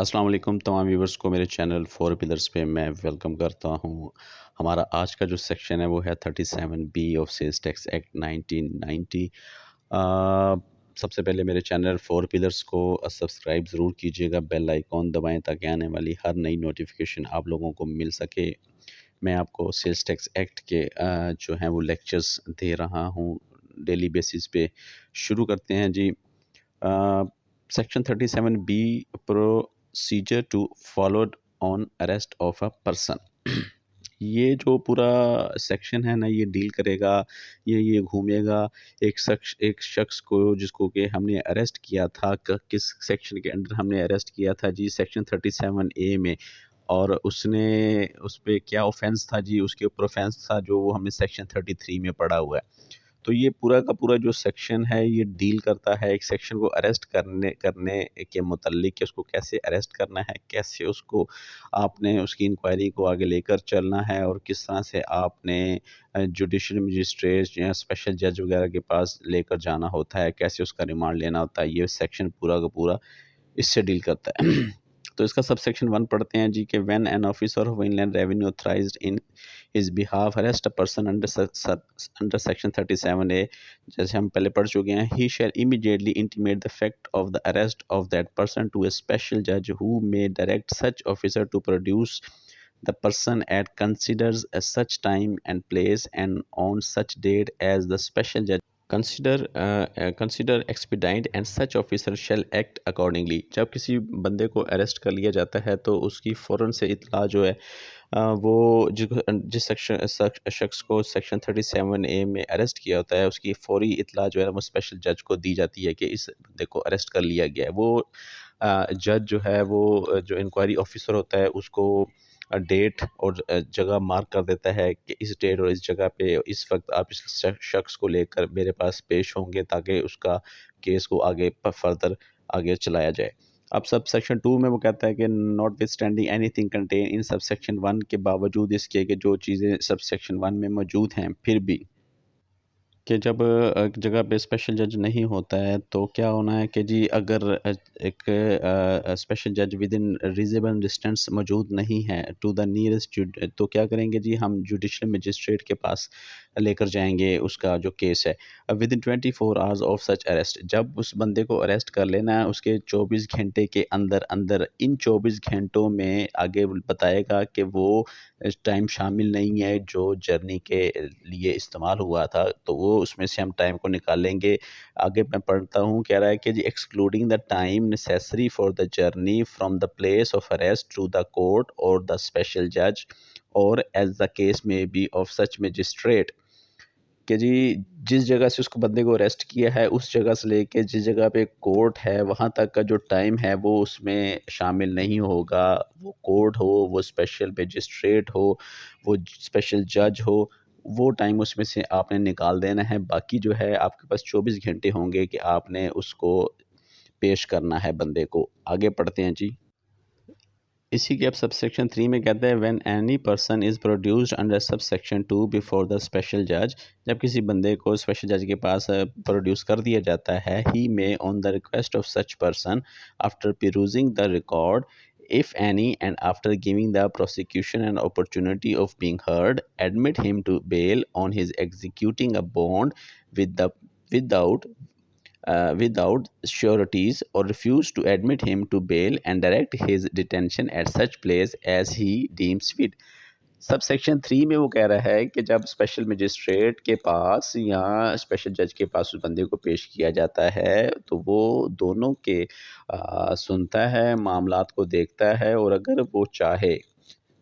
अस्सलाम वालेकुम तमाम व्यूवर्स को मेरे चैनल फोर पिलर्स पे मैं वेलकम करता हूँ। हमारा आज का जो सेक्शन है वो है 37B of sales tax act 1990। सबसे पहले मेरे चैनल फोर पिलर्स को सब्सक्राइब ज़रूर कीजिएगा, बेल आइकॉन दबाएं ताकि आने वाली हर नई नोटिफिकेशन आप लोगों को मिल सके। मैं आपको सेल्स टैक्स एक्ट के जो हैं वो लेक्चर्स दे रहा हूँ डेली बेसिस पे। शुरू करते हैं जी। Section 37B, procedure to followed on arrest of a person. ये जो पूरा सेक्शन है ना, ये डील करेगा, ये घूमेगा एक शख्स को जिसको कि हमने अरेस्ट किया था। किस सेक्शन के अंडर हमने अरेस्ट किया था जी? सेक्शन 37A में। और उसने उस पे क्या ऑफेंस था जी? उसके ऊपर ऑफेंस था जो वो हमें सेक्शन 33 में पड़ा हुआ है। तो ये पूरा का पूरा जो सेक्शन है ये डील करता है एक सेक्शन को अरेस्ट करने करने के मुतल्लिक कि उसको कैसे अरेस्ट करना है, कैसे उसको आपने उसकी इंक्वायरी को आगे लेकर चलना है और किस तरह से आपने जुडिशल मजिस्ट्रेट या स्पेशल जज वगैरह के पास लेकर जाना होता है, कैसे उसका रिमांड लेना होता है। ये सेक्शन पूरा का पूरा इससे डील करता है। तो इसका सब सेक्शन 1 पढ़ते हैं जी कि when an officer of Inland Revenue authorised in his behalf arrest a person under section 37A, जैसे हम पहले पढ़ चुके हैं, he shall immediately intimate the fact of the arrest of that person to a special जज who may direct such officer to produce the person at considers as such time and place and on such date as the special judge consider expedient and such officer shall act accordingly। जब किसी बंदे को arrest कर लिया जाता है तो उसकी फ़ौरन से इत्तला जो है वो जिस शख्स को सेक्शन 37A में अरेस्ट किया होता है उसकी फ़ौरी इत्तला जो है वो स्पेशल जज को दी जाती है कि इस बंदे को अरेस्ट कर लिया गया है। वो जज जो है वो जो इंक्वायरी ऑफिसर होता है उसको डेट और जगह मार्क कर देता है कि इस डेट और इस जगह पे इस वक्त आप इस शख्स को लेकर मेरे पास पेश होंगे ताकि उसका केस को आगे फर्दर आगे चलाया जाए। अब सब सेक्शन 2 में वो कहता है कि not with standing any thing contain in sub section 1, के बावजूद इसके कि जो चीज़ें सब सेक्शन 1 में मौजूद हैं फिर भी कि जब एक जगह पे स्पेशल जज नहीं होता है तो क्या होना है कि जी अगर एक स्पेशल जज विद इन रीजनेबल डिस्टेंस मौजूद नहीं है टू द नियरेस्ट, तो क्या करेंगे जी? हम जुडिशल मजिस्ट्रेट के पास लेकर जाएंगे उसका जो केस है। With in 24 hours of such arrest, जब उस बंदे को अरेस्ट कर लेना है उसके 24 घंटे के अंदर अंदर, इन 24 घंटों में आगे बताएगा कि वो टाइम शामिल नहीं है जो जर्नी के लिए इस्तेमाल हुआ था, तो वो उसमें से हम टाइम को निकालेंगे। आगे मैं पढ़ता हूँ, कह रहा है कि जी excluding the time necessary for the journey from the place of arrest to the court और द स्पेशल जज और as the case may be of such magistrate, कि जी जिस जगह से उसको बंदे को अरेस्ट किया है उस जगह से लेके जिस जगह पे कोर्ट है वहाँ तक का जो टाइम है वो उसमें शामिल नहीं होगा। वो कोर्ट हो, वो स्पेशल मजिस्ट्रेट हो, वो स्पेशल जज हो, वो टाइम उसमें से आपने निकाल देना है। बाकी जो है आपके पास 24 घंटे होंगे कि आपने उसको पेश करना है बंदे को। आगे पढ़ते हैं जी। इसी के अब सबसेक्शन 3 में कहते हैं when any person is produced under subsection 2 before the special जज, जब किसी बंदे को स्पेशल जज के पास प्रोड्यूस कर दिया जाता है, he may on the request of such person after perusing the record if any and after giving the prosecution an opportunity of being heard, admit him to bail on his executing a bond with the without without sureties or refuse to admit him to bail and direct his detention at such place as he deems fit। Sub section 3 में वो कह रहा है कि जब special magistrate के पास या special जज के पास उस बंदे को पेश किया जाता है तो वो दोनों के सुनता है, मामलात को देखता है, और अगर वो चाहे,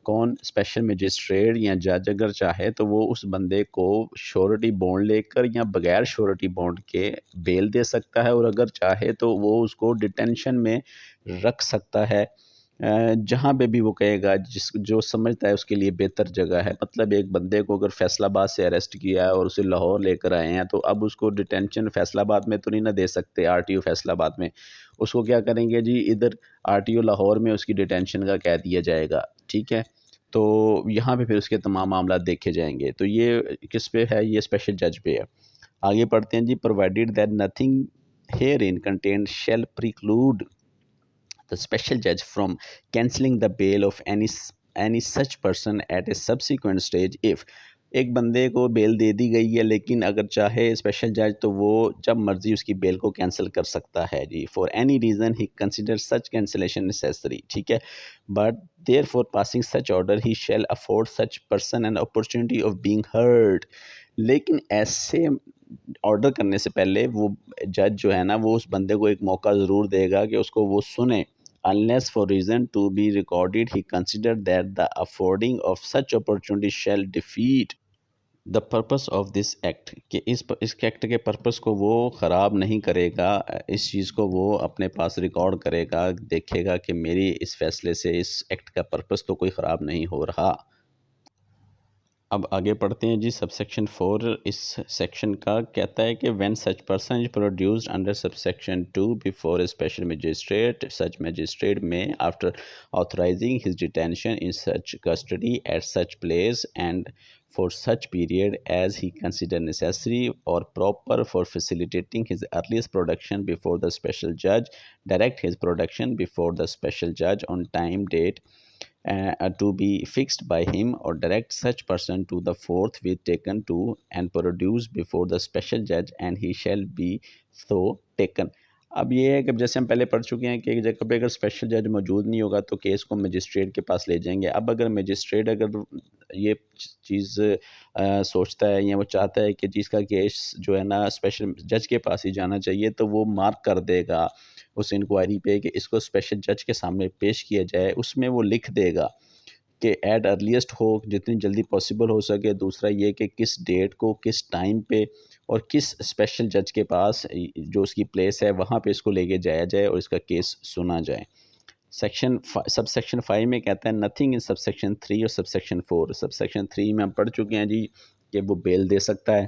कौन? स्पेशल मजिस्ट्रेट या जज अगर चाहे तो वो उस बंदे को श्योरिटी बॉन्ड लेकर या बगैर श्योरिटी बॉन्ड के बेल दे सकता है, और अगर चाहे तो वो उसको डिटेंशन में रख सकता है जहाँ पे भी वो कहेगा, जिस जो समझता है उसके लिए बेहतर जगह है। मतलब एक बंदे को अगर फैसलाबाद से अरेस्ट किया है और उसे लाहौर लेकर आए हैं तो अब उसको डिटेंशन फैसलाबाद में तो नहीं ना दे सकते, आरटीओ फैसलाबाद में। उसको क्या करेंगे जी? इधर आरटीओ लाहौर में उसकी डिटेंशन का कह दिया जाएगा। ठीक है, तो यहाँ पे फिर उसके तमाम मामला देखे जाएंगे। तो ये किस पे है? ये स्पेशल जज पे है। आगे पढ़ते हैं जी। Provided that nothing herein content shall preclude the special judge from cancelling the bail of any such person at a subsequent stage if एक बंदे को बेल दे दी गई है लेकिन अगर चाहे स्पेशल जज तो वो जब मर्जी उसकी बेल को कैंसिल कर सकता है जी for any reason he consider such cancellation necessary ठीक है but there for passing such order he shall afford such person an opportunity of being heard लेकिन ऐसे ऑर्डर करने से पहले वो जज जो है ना वो उस बंदे को एक मौका ज़रूर देगा कि उसको वो सुने unless for reason to be recorded he considered that the affording of such opportunity shall defeat the purpose of this act कि इस एक्ट के पर्पस को वो ख़राब नहीं करेगा इस चीज़ को वो अपने पास रिकॉर्ड करेगा देखेगा कि मेरी इस फैसले से इस एक्ट का पर्पस तो कोई ख़राब नहीं हो रहा अब आगे पढ़ते हैं जी सबसेक्शन 4 इस सेक्शन का कहता है कि when such person is produced under subsection 2 before a special magistrate such magistrate may after authorising his detention in such custody at such place and for such period as he consider necessary or proper for facilitating his earliest production before the special judge direct his production before the special judge on time date to be fixed by him or direct such person to the forthwith taken to and produced before the special judge and he shall be so taken अब ये है कि जैसे हम पहले पढ़ चुके हैं कि एक जगह पे अगर स्पेशल जज मौजूद नहीं होगा तो केस को मजिस्ट्रेट के पास ले जाएंगे अब अगर मजिस्ट्रेट अगर ये चीज़ सोचता है या वो चाहता है कि जिसका केस जो है ना स्पेशल जज के पास ही जाना चाहिए तो वो मार्क कर देगा उस इंक्वायरी पे कि इसको स्पेशल जज के सामने पेश किया जाए उसमें वो लिख देगा कि एट अर्लीस्ट हो जितनी जल्दी पॉसिबल हो सके दूसरा ये कि किस डेट को किस टाइम पे और किस स्पेशल जज के पास जो उसकी प्लेस है वहाँ पे इसको लेके जाया जाए और इसका केस सुना जाए सब सेक्शन 5 में कहता है नथिंग इन सब सेक्शन 3 और सब सेक्शन 4 सब सेक्शन 3 में हम पढ़ चुके हैं जी कि वो बेल दे सकता है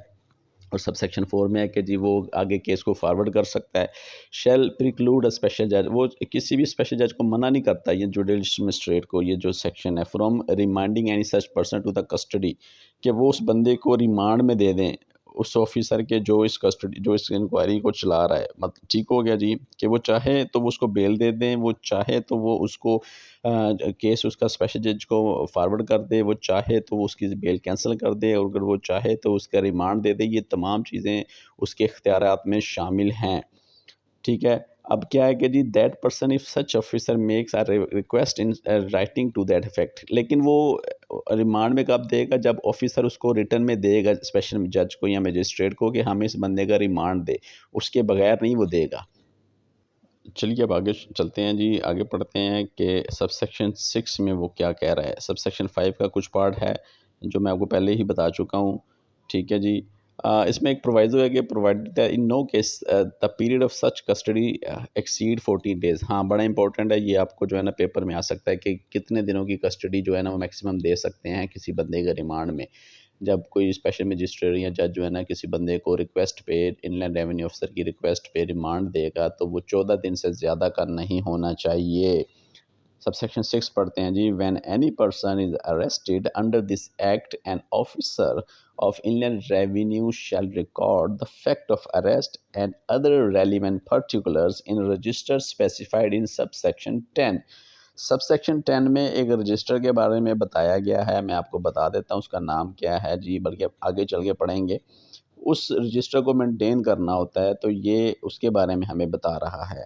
और सब सेक्शन 4 में है कि जी वो आगे केस को फॉरवर्ड कर सकता है शेल प्रिक्लूड अ स्पेशल जज वो किसी भी स्पेशल जज को मना नहीं करता ये जुडिशल मजिस्ट्रेट को ये जो सेक्शन है from remanding any such person to the custody कि वो उस बंदे को रिमांड में दे दें उस ऑफिसर के जो इस कस्टडी जो इस इंक्वायरी को चला रहा है मतलब ठीक हो गया जी कि वो चाहे तो वो उसको बेल दे दें वो चाहे तो वो उसको केस उसका स्पेशल जज को फॉरवर्ड कर दे वो चाहे तो वो उसकी बेल कैंसिल कर दे और अगर वो चाहे तो उसका रिमांड दे दे ये तमाम चीज़ें उसके इख्तियारात में शामिल हैं ठीक है अब क्या है कि जी that person if such officer makes a request in writing to that effect लेकिन वो रिमांड में कब देगा जब ऑफिसर उसको रिटर्न में देगा स्पेशल जज को या मजिस्ट्रेट को कि हमें इस बंदे का रिमांड दे उसके बगैर नहीं वो देगा चलिए अब आगे चलते हैं जी आगे पढ़ते हैं कि सब सेक्शन 6 में वो क्या कह रहा है सब सेक्शन 5 का कुछ पार्ट है जो मैं आपको पहले ही बता चुका हूँ ठीक है जी इसमें एक प्रोवाइजो है कि provided in no case the period of such custody exceed 14 days हाँ बड़ा इंपॉर्टेंट है ये आपको जो है ना पेपर में आ सकता है कि कितने दिनों की कस्टडी जो है ना वो मैक्सिमम दे सकते हैं किसी बंदे के रिमांड में जब कोई स्पेशल मजिस्ट्रेट या जज जो है ना किसी बंदे को रिक्वेस्ट पे इनलैंड रेवेन्यू अफसर की रिक्वेस्ट पे रिमांड देगा तो वो 14 दिन से ज़्यादा का नहीं होना चाहिए सबसेक्शन 6 पढ़ते हैं जी when any person is arrested under this act an officer of Inland Revenue shall record the fact of arrest and other relevant particulars in a register specified in subsection 10 subsection 10 में एक register के बारे में बताया गया है मैं आपको बता देता हूँ उसका नाम क्या है जी बल्कि आगे चल के पढ़ेंगे उस रजिस्टर को मेंटेन करना होता है तो ये उसके बारे में हमें बता रहा है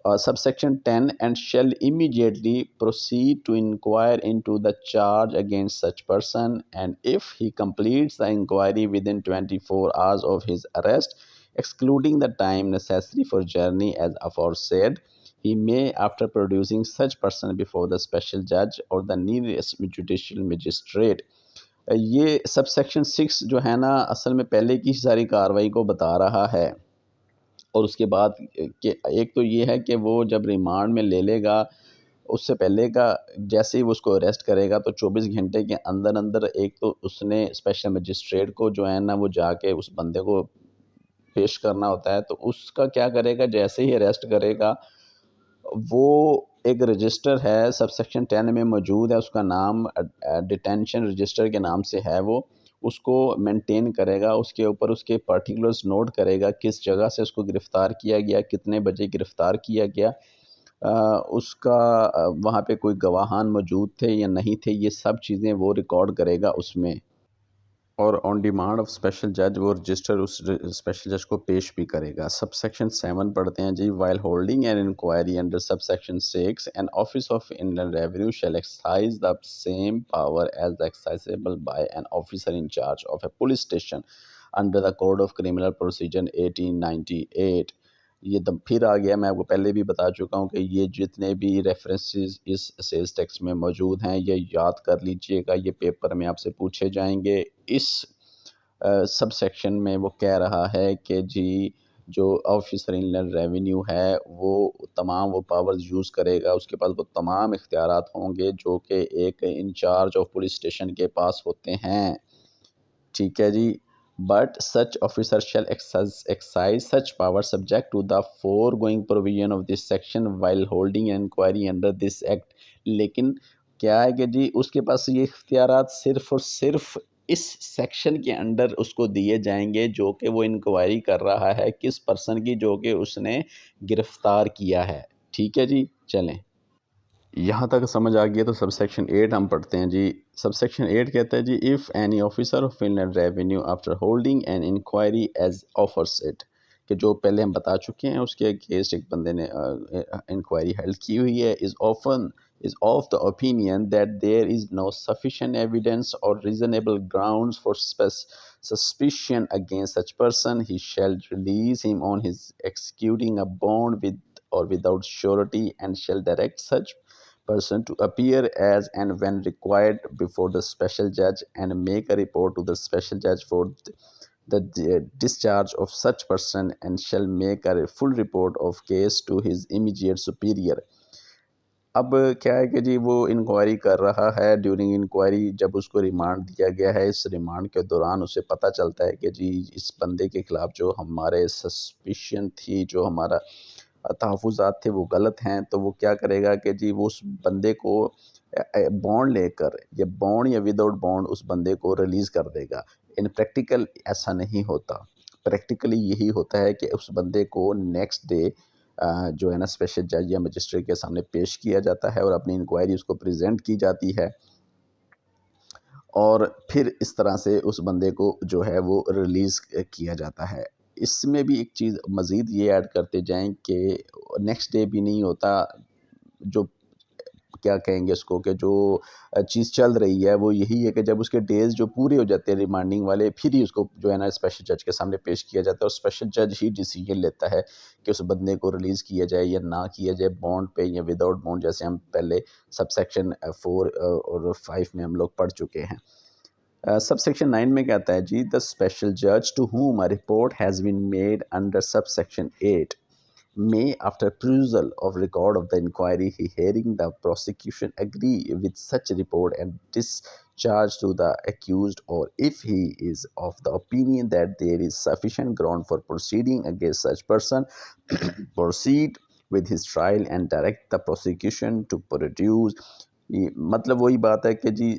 subsection 10 and shall immediately proceed to inquire into the charge against such person and if he completes the inquiry within 24 hours of his arrest excluding the time necessary for journey as aforesaid he may after producing such person before the special judge or the nearest judicial magistrate ये subsection 6 जो है ना असल में पहले की सारी कार्रवाई को बता रहा है और उसके बाद कि एक तो ये है कि वो जब रिमांड में ले लेगा उससे पहले का जैसे ही वो उसको अरेस्ट करेगा तो 24 घंटे के अंदर अंदर एक तो उसने स्पेशल मजिस्ट्रेट को जो है ना वो जाके उस बंदे को पेश करना होता है तो उसका क्या करेगा जैसे ही अरेस्ट करेगा वो एक रजिस्टर है सबसेक्शन 10 में मौजूद है उसका नाम डिटेंशन रजिस्टर के नाम से है वो उसको मेंटेन करेगा उसके ऊपर उसके पर्टिकुलर्स नोट करेगा किस जगह से उसको गिरफ़्तार किया गया कितने बजे गिरफ़्तार किया गया उसका वहाँ पे कोई गवाहान मौजूद थे या नहीं थे, ये सब चीज़ें वो रिकॉर्ड करेगा उसमें। और ऑन डिमांड ऑफ स्पेशल जज वो रजिस्टर उस स्पेशल जज को पेश भी करेगा। सब सेक्शन 7 पढ़ते हैं जी। While holding an inquiry under subsection 6 an office of Inland Revenue shall exercise the same power as exercisable by an officer in charge of a police station under the code of criminal procedure 1898। ये तब फिर आ गया। मैं आपको पहले भी बता चुका हूँ कि ये जितने भी रेफरेंसेस इस सेल्स टेक्स्ट में मौजूद हैं ये याद कर लीजिएगा, ये पेपर में आपसे पूछे जाएंगे। इस सब सेक्शन में वो कह रहा है कि जी जो ऑफिसर इनलैंड रेवेन्यू है वो तमाम वो पावर्स यूज़ करेगा, उसके पास वो तमाम इख्तियारात होंगे जो कि एक इंचार्ज ऑफ पुलिस स्टेशन के पास होते हैं। ठीक है जी। But such officer shall exercise such power subject to the foregoing provision of this section while holding an inquiry under this act. लेकिन क्या है कि जी उसके पास ये इख्तियारात सिर्फ और सिर्फ इस सेक्शन के अंडर उसको दिए जाएंगे जो कि वो इंक्वायरी कर रहा है किस पर्सन की, जो कि उसने गिरफ्तार किया है। ठीक है जी, चलें। यहाँ तक समझ आ गया तो सब सेक्शन 8 हम पढ़ते हैं जी। सब सेक्शन 8 कहता है जी, if any officer of Inland Revenue after holding an inquiry as aforesaid, कि जो पहले हम बता चुके हैं उसके अगेंस्ट एक बंदे ने इंक्वायरी हेल्ड की हुई है, is of the opinion that there is no sufficient evidence और reasonable grounds for suspicion against such person, he shall release him on his executing a bond with or without surety, and shall direct such person to appear as and when required before the special judge and make a report to the special judge for the discharge of such person, and shall make a full report of case to his immediate superior। अब क्या है कि जी वो inquiry कर रहा है। During inquiry जब उसको रिमांड दिया गया है, इस रिमांड के दौरान उसे पता चलता है कि जी इस बंदे के ख़िलाफ़ जो हमारे सस्पिशन थी, जो हमारा तहफ़्फ़ुज़ात थे वो गलत हैं, तो वो क्या करेगा कि जी वो उस बंदे को बॉन्ड लेकर या बॉन्ड या विदाउट बॉन्ड उस बंदे को रिलीज़ कर देगा। इन प्रैक्टिकल ऐसा नहीं होता। प्रैक्टिकली यही होता है कि उस बंदे को नेक्स्ट डे जो है ना स्पेशल जज या मजिस्ट्रेट के सामने पेश किया जाता है और अपनी इंक्वायरी उसको प्रेजेंट की जाती है, और फिर इस तरह से उस बंदे को जो है वो रिलीज़ किया जाता है। इसमें भी एक चीज़ मज़ीद ये ऐड करते जाएँ कि नेक्स्ट डे भी नहीं होता। जो क्या कहेंगे इसको, कि जो चीज़ चल रही है वो यही है कि जब उसके डेज़ जो पूरे हो जाते हैं रिमांडिंग वाले, फिर ही उसको जो है ना स्पेशल जज के सामने पेश किया जाता है, और स्पेशल जज ही डिसीजन लेता है कि उस बंदे को रिलीज़ किया जाए या ना किया जाए, बॉन्ड पे या विदाउट बॉन्ड, जैसे हम पहले सब सेक्शन 4 और 5 में हम लोग पढ़ चुके हैं। सब सेक्शन 9 में कहता है जी, द स्पेशल जज to whom a report has been made under subsection 8 may, after perusal of record of the inquiry, he hearing the prosecution agree with such report and discharge to the accused, or if he is of the opinion that there is sufficient ground for proceeding against such person, proceed with his trial and direct the prosecution to produce। मतलब वही बात है कि जी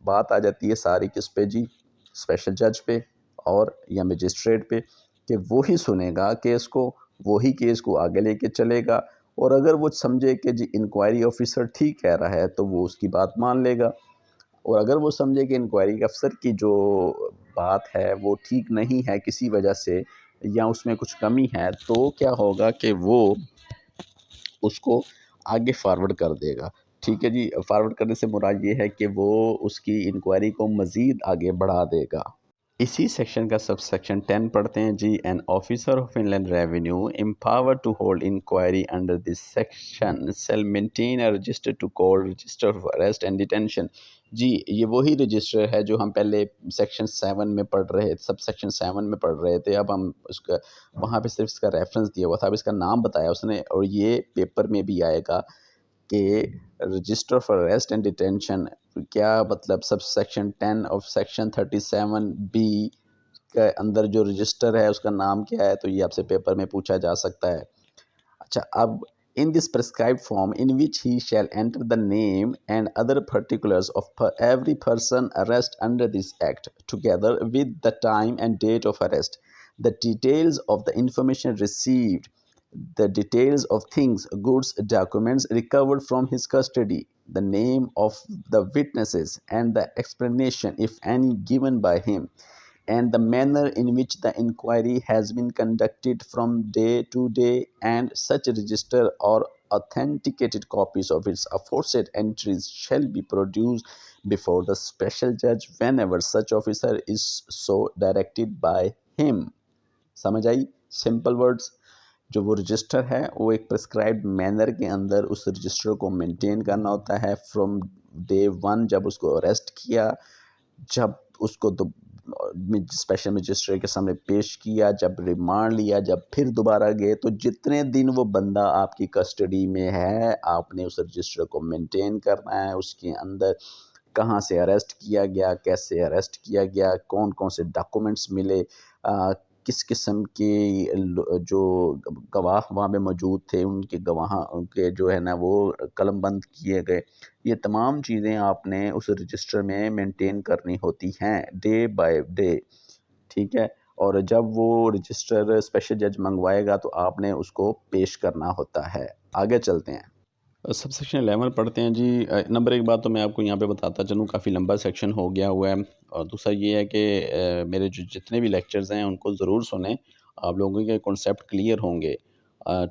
बात आ जाती है सारी किस पे जी, स्पेशल जज पे और या मजिस्ट्रेट पे, कि वो ही सुनेगा केस को, वो ही केस को आगे लेके चलेगा, और अगर वो समझे कि जी इंक्वायरी ऑफिसर ठीक कह रहा है तो वो उसकी बात मान लेगा, और अगर वो समझे कि इंक्वायरी अफसर की जो बात है वो ठीक नहीं है किसी वजह से, या उसमें कुछ कमी है, तो क्या होगा कि वो उसको आगे फॉरवर्ड कर देगा। ठीक है जी, फॉरवर्ड करने से मुराद ये है कि वो उसकी इंक्वायरी को मज़ीद आगे बढ़ा देगा। इसी सेक्शन का सब सेक्शन 10 पढ़ते हैं जी। An officer of Inland Revenue empower to hold inquiry under this section shall maintain a register to call register of arrest and detention. जी ये वही रजिस्टर है जो हम पहले सेक्शन 7 में पढ़ रहे, सब सेक्शन 7 में पढ़ रहे थे। अब हम उसका वहाँ पे सिर्फ इसका रेफरेंस दिया हुआ था, अब इसका नाम बताया उसने, और ये पेपर में भी आएगा कि register for arrest and detention क्या मतलब। Sub section 10 of section 37B के अंदर जो रजिस्टर है उसका नाम क्या है, तो ये आपसे पेपर में पूछा जा सकता है। अच्छा, अब in this prescribed form in which he shall enter the name and other particulars of every person arrested under this act, together with the time and date of arrest, the details of the information received, the details of things, goods, documents recovered from his custody, the name of the witnesses, and the explanation, if any, given by him, and the manner in which the inquiry has been conducted from day to day, and such register or authenticated copies of its aforesaid entries shall be produced before the special judge whenever such officer is so directed by him. समझ आई? Simple words. जो वो register है वो एक prescribed manner के अंदर उस register को मेंटेन करना होता है फ्रॉम डे वन, जब उसको अरेस्ट किया, जब उसको स्पेशल मजिस्ट्रेट के सामने पेश किया, जब रिमांड लिया, जब फिर दोबारा गए, तो जितने दिन वो बंदा आपकी कस्टडी में है आपने उस रजिस्टर को मेंटेन करना है। उसके अंदर कहाँ से अरेस्ट किया गया, कैसे अरेस्ट किया गया, कौन कौन से डॉक्यूमेंट्स मिले, किस किस्म के जो गवाह वहाँ पे मौजूद थे उनके गवाह उनके जो है ना वो कलमबंद किए गए, ये तमाम चीज़ें आपने उस रजिस्टर में मेंटेन करनी होती हैं डे बाय डे। ठीक है, और जब वो रजिस्टर स्पेशल जज मंगवाएगा तो आपने उसको पेश करना होता है। आगे चलते हैं, सब सेक्शन 11 पढ़ते हैं जी। नंबर एक बात तो मैं आपको यहाँ पे बताता चलूँ, काफ़ी लंबा सेक्शन हो गया हुआ है। और दूसरा ये है कि मेरे जो जितने भी लेक्चर्स हैं उनको ज़रूर सुनें, आप लोगों के कॉन्सेप्ट क्लियर होंगे।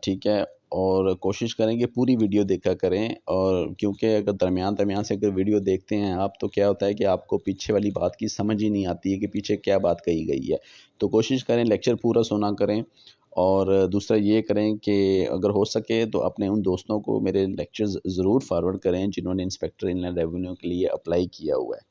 ठीक है, और कोशिश करें कि पूरी वीडियो देखा करें, और क्योंकि अगर दरमियान दरमियान से अगर वीडियो देखते हैं आप तो क्या होता है कि आपको पीछे वाली बात की समझ ही नहीं आती है कि पीछे क्या बात कही गई है। तो कोशिश करें लेक्चर पूरा सुना करें। और दूसरा ये करें कि अगर हो सके तो अपने उन दोस्तों को मेरे लेक्चर्स ज़रूर फॉरवर्ड करें जिन्होंने इंस्पेक्टर इनलैंड रेवेन्यू के लिए अप्लाई किया हुआ है।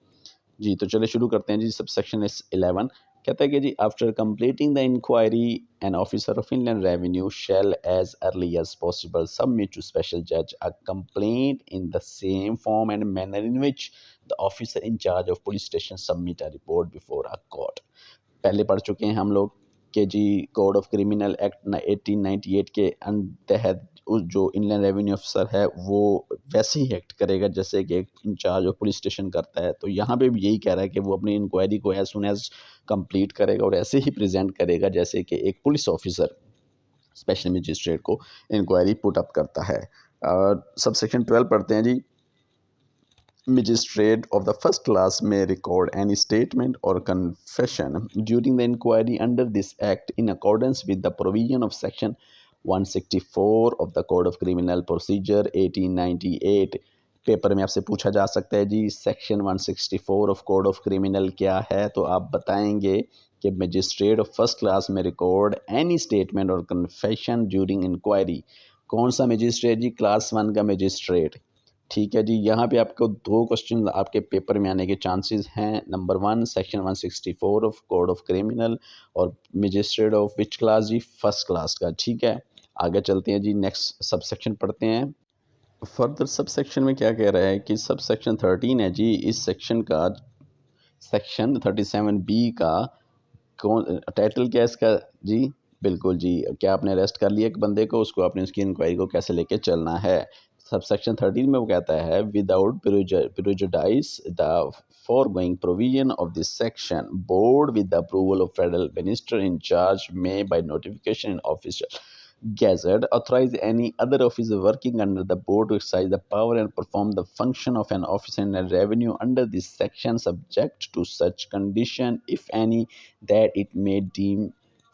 जी, तो चलिए शुरू करते हैं जी। सब सेक्शन इस 11 कहता है कि जी after completing the inquiry an officer of Inland Revenue shall as early as possible submit to special जज a complaint in the same form and manner in which the officer in charge of police station submit a report before a court. पहले पढ़ चुके हैं हम लोग कि जी code of criminal act 1898 के तहत उस जो इनलैंड रेवेन्यू अफसर है वो वैसे ही एक्ट करेगा जैसे कि एक इंचार्ज ऑफ पुलिस स्टेशन करता है। तो यहाँ पे भी यही कह रहा है कि वो अपनी इंक्वायरी को एज सुन एज कंप्लीट करेगा और ऐसे ही प्रेजेंट करेगा जैसे कि एक पुलिस ऑफिसर स्पेशल मजिस्ट्रेट को इंक्वायरी पुट अप करता है। सब सेक्शन 12 पढ़ते हैं जी। Magistrate of the first class may record any statement or confession during the inquiry under this act in accordance with the provision of section 164 of the Code of Criminal Procedure 1898। Paper में आपसे पूछा जा सकता है जी section 164 of code of criminal क्या है, तो आप बताएंगे कि मजिस्ट्रेट ऑफ फर्स्ट क्लास में रिकॉर्ड एनी स्टेटमेंट और कन्फेशन ड्यूरिंग इंक्वायरी। कौन सा मजिस्ट्रेट जी? क्लास 1 का मजिस्ट्रेट। ठीक है जी, यहाँ पे आपको दो क्वेश्चन आपके पेपर में आने के चांसेस हैं। Number 1 section 164 of code of criminal, और मजिस्ट्रेट ऑफ विच क्लास जी? फर्स्ट क्लास का। ठीक है, आगे चलते हैं जी, नेक्स्ट सब सेक्शन पढ़ते हैं। फर्दर सब सेक्शन में क्या कह रहा है कि सब सेक्शन 13 है जी, इस सेक्शन का सेक्शन 37B का कौन टाइटल क्या है इसका जी? बिल्कुल जी, क्या आपने अरेस्ट कर लिया एक बंदे को, उसको आपने उसकी इंक्वायरी को कैसे लेके चलना है। सब सेक्शन 13 में वो कहता है without prejudice the foregoing provision of this section, board with the approval of federal minister in charge may by notification in official gazette authorize any other officer working under the board to exercise the power and perform the function of an officer in a revenue under this section subject to such condition if any that it may deem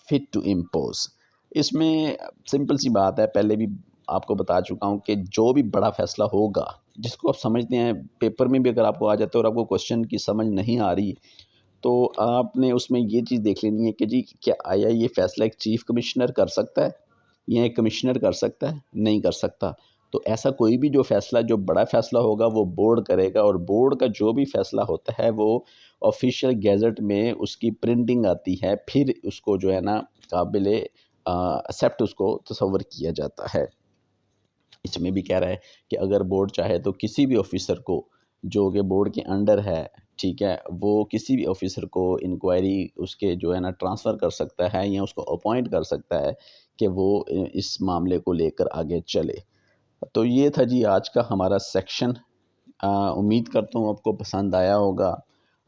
fit to impose। इसमें simple सी बात है, पहले भी आपको बता चुका हूँ कि जो भी बड़ा फैसला होगा जिसको आप समझते हैं, पेपर में भी अगर आपको आ जाता है और आपको क्वेश्चन की समझ नहीं आ रही तो आपने उसमें ये चीज़ देख लेनी है कि जी क्या आया ये फैसला एक चीफ कमिश्नर कर सकता है या एक कमिश्नर कर सकता है? नहीं कर सकता। तो ऐसा कोई भी जो फैसला, जो बड़ा फैसला होगा वो बोर्ड करेगा, और बोर्ड का जो भी फैसला होता है वो ऑफिशियल गैजेट में उसकी प्रिंटिंग आती है, फिर उसको जो है ना काबिल एक्सेप्ट उसको तस्वर किया जाता है। इसमें भी कह रहा है कि अगर बोर्ड चाहे तो किसी भी ऑफिसर को जो कि बोर्ड के अंडर है, ठीक है, वो किसी भी ऑफिसर को इंक्वायरी उसके जो है ना ट्रांसफ़र कर सकता है या उसको अपॉइंट कर सकता है कि वो इस मामले को लेकर आगे चले। तो ये था जी आज का हमारा सेक्शन। उम्मीद करता हूँ आपको पसंद आया होगा।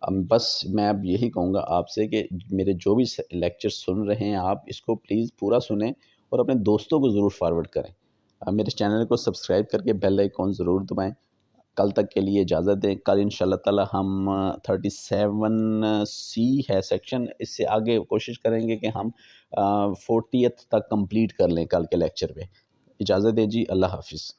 बस मैं अब यही कहूँगा आपसे कि मेरे जो भी लेक्चर सुन रहे हैं आप इसको प्लीज़ पूरा सुने और अपने दोस्तों को ज़रूर फॉरवर्ड करें। मेरे चैनल को सब्सक्राइब करके बेल आइकॉन ज़रूर दबाएँ। कल तक के लिए इजाज़त दें। कल इंशाल्लाह ताला हम 37 सी है सेक्शन, इससे आगे कोशिश करेंगे कि हम 40th तक कंप्लीट कर लें कल के लेक्चर में। इजाज़त दें जी, अल्लाह हाफ़िज़।